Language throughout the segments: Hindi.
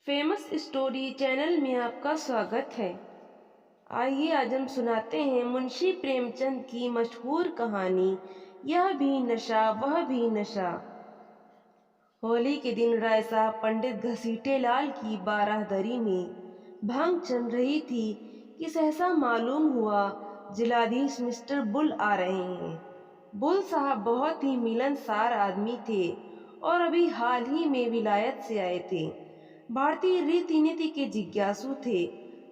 फेमस स्टोरी चैनल में आपका स्वागत है। आइए आज हम सुनाते हैं मुंशी प्रेमचंद की मशहूर कहानी, यह भी नशा वह भी नशा। होली के दिन राय साहब पंडित घसीटे लाल की बाराहदरी में भांग चल रही थी कि सहसा मालूम हुआ जिलाधीश मिस्टर बुल आ रहे हैं। बुल साहब बहुत ही मिलनसार आदमी थे और अभी हाल ही में विलायत से आए थे। भारतीय रीति नीति के जिज्ञासु थे,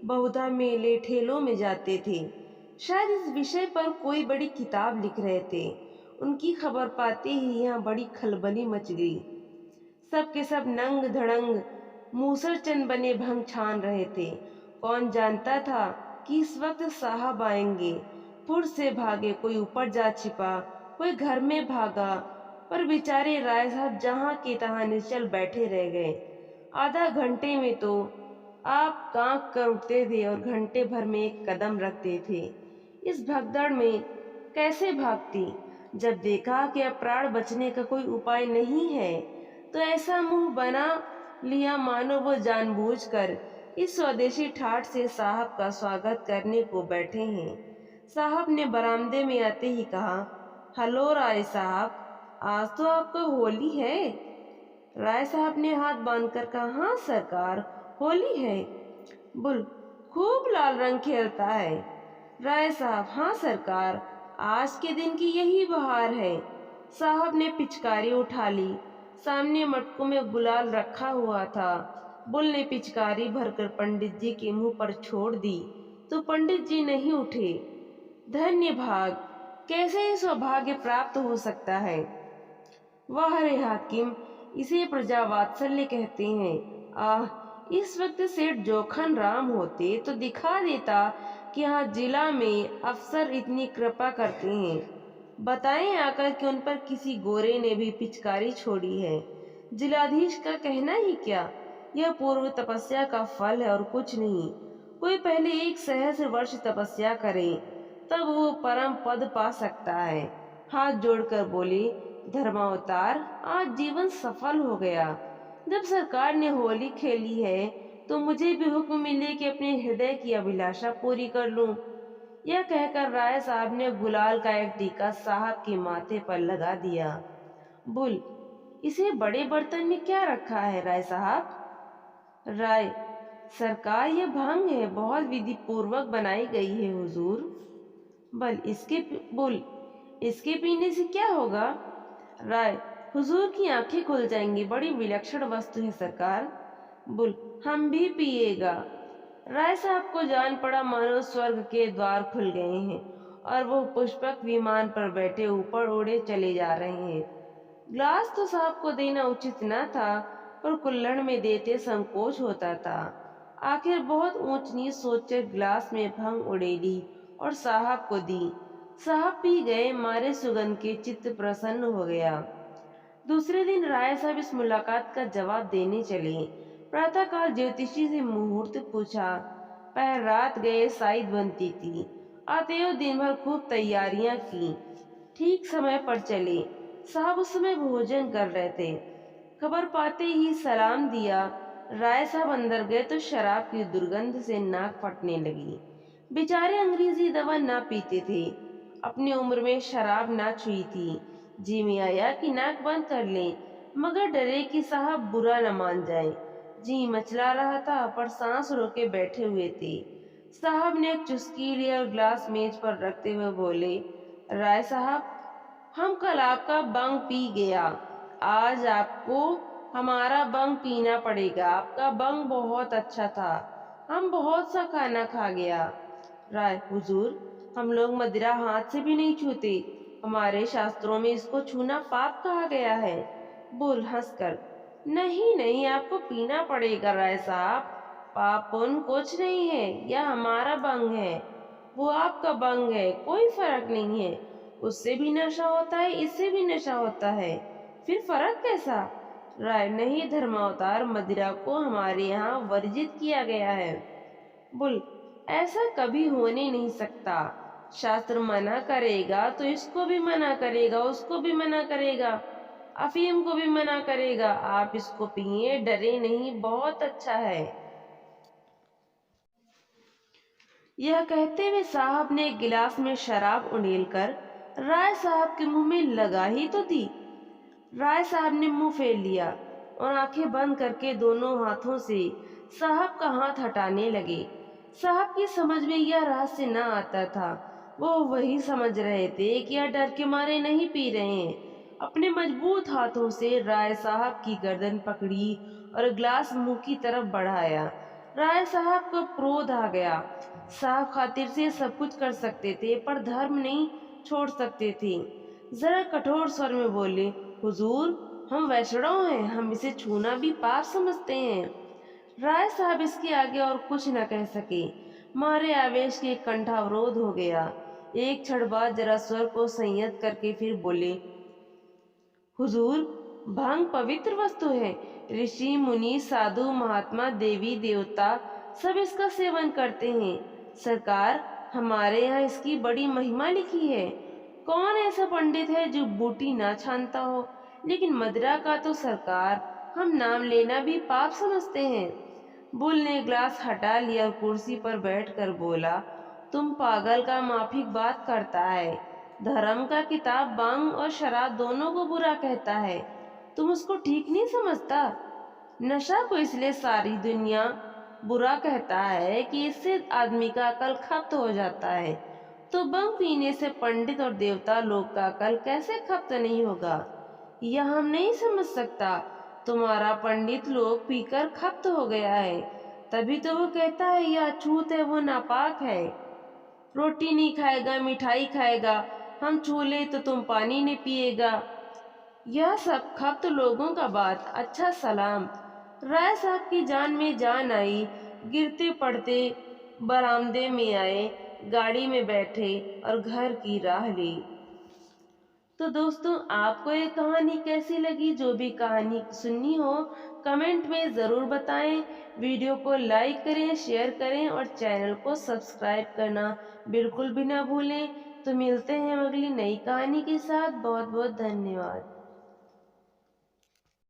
बहुधा मेले ठेलों में जाते थे, शायद इस विषय पर कोई बड़ी किताब लिख रहे थे। उनकी खबर पाते ही यहाँ बड़ी खलबली मच गई। सब के सब नंग धड़ंग मूसरचंद बने भंग छान रहे थे। कौन जानता था कि इस वक्त साहब आएंगे। फुर से भागे, कोई ऊपर जा छिपा, कोई घर में भागा, पर बेचारे राय साहब जहाँ के तहाँ निश्चल बैठे रह गए। आधा घंटे में तो आप कांप कर उठते थे और घंटे भर में एक कदम रखते थे। इस भगदड़ में कैसे भागती। जब देखा कि अब प्राण बचने का कोई उपाय नहीं है तो ऐसा मुंह बना लिया मानो वो जानबूझकर इस स्वदेशी ठाठ से साहब का स्वागत करने को बैठे हैं। साहब ने बरामदे में आते ही कहा, हेलो राय साहब, आज तो आपका होली है। राय साहब ने हाथ बांधकर कहा, हाँ सरकार, होली है। बुल, खूब लाल रंग खेलता है। राय साहब, हाँ सरकार, आज के दिन की यही बहार है। साहब ने पिचकारी उठा ली। सामने मटकों में गुलाल रखा हुआ था। बुल ने पिचकारी भरकर पंडित जी के मुंह पर छोड़ दी तो पंडित जी नहीं उठे। धन्य भाग, कैसे ही सौभाग्य प्राप्त हो सकता है। वाह रे हाकिम, इसे प्रजा वात्सल्य कहते हैं। आह, इस वक्त सेठ जोखन राम होते तो दिखा देता कि यहाँ जिला में अफसर इतनी कृपा करते हैं। बताएं आकर कि उन पर किसी गोरे ने भी पिचकारी छोड़ी है। जिलाधीश का कहना ही क्या, यह पूर्व तपस्या का फल है और कुछ नहीं। कोई पहले 1 सहस्र वर्ष तपस्या करे तब वो परम पद पा सकता है। हाथ जोड़कर बोले, धर्मावतार, आज जीवन सफल हो गया। जब सरकार ने होली खेली है तो मुझे भी हुक्म मिले कि अपने हृदय की अभिलाषा पूरी कर लूं। यह कहकर राय साहब ने गुलाल का एक टीका साहब के माथे पर लगा दिया। बुल, इसे बड़े बर्तन में क्या रखा है राय साहब? राय, सरकार, यह भांग है, बहुत विधि पूर्वक बनाई गई है हुजूर। बुल, इसके पीने से क्या होगा? राय, हुजूर की आंखें खुल जाएंगी, बड़ी विलक्षण वस्तु है सरकार। बुल, हम भी पिएगा। राय साहब को जान पड़ा मानो स्वर्ग के द्वार खुल गए हैं और वो पुष्पक विमान पर बैठे ऊपर उड़े चले जा रहे हैं। ग्लास तो साहब को देना उचित न था, पर कुल्हड़ में देते संकोच होता था। आखिर बहुत ऊंच नीच सोचकर गिलास में भंग उड़ेली और साहब को दी। साहब पी गए, मारे सुगंध के चित्त प्रसन्न हो गया। दूसरे दिन राय साहब इस मुलाकात का जवाब देने चले। प्रातःकाल ज्योतिषी से मुहूर्त पूछा। पहर रात गए साइद बनती थी। आते हुए दिन भर खूब तैयारियां की। ठीक समय पर चले। साहब उस समय भोजन कर रहे थे। खबर पाते ही सलाम दिया। राय साहब अंदर गए तो शराब की दुर्गंध से नाक फटने लगी। बेचारे अंग्रेजी दवा ना पीते थे, अपनी उम्र में शराब ना छुई थी। जी में आया कि नाक बंद कर लें, मगर डरे कि साहब बुरा न मान जाए। जी मचला रहा था पर सांस रोके बैठे हुए थे। साहब ने एक चुस्की ली और ग्लास मेज पर रखते हुए बोले, राय साहब, हम कल आपका बंग पी गया, आज आपको हमारा बंग पीना पड़ेगा। आपका बंग बहुत अच्छा था, हम बहुत सा खाना खा गया। राय, हुजूर, हम लोग मदिरा हाथ से भी नहीं छूते, हमारे शास्त्रों में इसको छूना पाप कहा गया है। बुल हंसकर, नहीं नहीं, आपको पीना पड़ेगा राय साहब, पाप पुण्य कुछ नहीं है, यह हमारा बंग है, वो आपका बंग है, कोई फर्क नहीं है। उससे भी नशा होता है, इससे भी नशा होता है, फिर फर्क कैसा? राय, नहीं धर्मावतार, मदिरा को हमारे यहाँ वर्जित किया गया है। बुल, ऐसा कभी होने नहीं सकता। शास्त्र मना करेगा तो इसको भी मना करेगा, उसको भी मना करेगा। अफीम को भी मना करेगा। आप इसको पिए, डरे नहीं, बहुत अच्छा है। यह कहते हुए साहब ने एक गिलास में शराब उंडेलकर राय साहब के मुंह में लगा ही तो दी। राय साहब ने मुंह फेर लिया और आंखें बंद करके दोनों हाथों से साहब का हाथ हटाने लगे। साहब की समझ में यह रहस्य न आता था। वो वही समझ रहे थे कि यह डर के मारे नहीं पी रहे हैं। अपने मजबूत हाथों से राय साहब की गर्दन पकड़ी और गिलास मुंह की तरफ बढ़ाया। राय साहब को क्रोध आ गया। साहब खातिर से सब कुछ कर सकते थे पर धर्म नहीं छोड़ सकते थे। जरा कठोर स्वर में बोले, हुजूर, हम वैष्णव हैं, हम इसे छूना भी पाप समझते हैं। राय साहब इसके आगे और कुछ न कह सके। मारे आवेश के कंठावरोध हो गया। एक क्षण बाद जरा स्वर को संयत करके फिर बोले, हुजूर, भांग पवित्र वस्तु है। ऋषि मुनि साधु महात्मा देवी देवता सब इसका सेवन करते हैं। सरकार, हमारे यहाँ इसकी बड़ी महिमा लिखी है। कौन ऐसा पंडित है जो बूटी ना छानता हो, लेकिन मदिरा का तो सरकार हम नाम लेना भी पाप समझते हैं। बुल ने ग्लास हटा लिया और कुर्सी पर बैठकर बोला, तुम पागल का माफिक बात करता है। धर्म का किताब बांग और शराब दोनों को बुरा कहता है। तुम उसको ठीक नहीं समझता। नशा को इसलिए सारी दुनिया बुरा कहता है कि इससे आदमी का अकल खप्त हो जाता है। तो बंग पीने से पंडित और देवता लोग का अकल कैसे खप्त नहीं होगा, यह हम नहीं समझ सकता। तुम्हारा पंडित लोग पीकर खप्त हो गया है, तभी तो वो कहता है यह अछूत है, वो नापाक है। रोटी नहीं खाएगा, मिठाई खाएगा, हम छू ले तो तुम पानी नहीं पिएगा। यह सब खप्त लोगों का बात। अच्छा सलाम। राय साहब की जान में जान आई। गिरते पड़ते बरामदे में आए, गाड़ी में बैठे और घर की राह ली। तो दोस्तों, आपको ये कहानी कैसी लगी? जो भी कहानी सुननी हो कमेंट में ज़रूर बताएं। वीडियो को लाइक करें, शेयर करें और चैनल को सब्सक्राइब करना बिल्कुल भी ना भूलें। तो मिलते हैं अगली नई कहानी के साथ। बहुत बहुत धन्यवाद।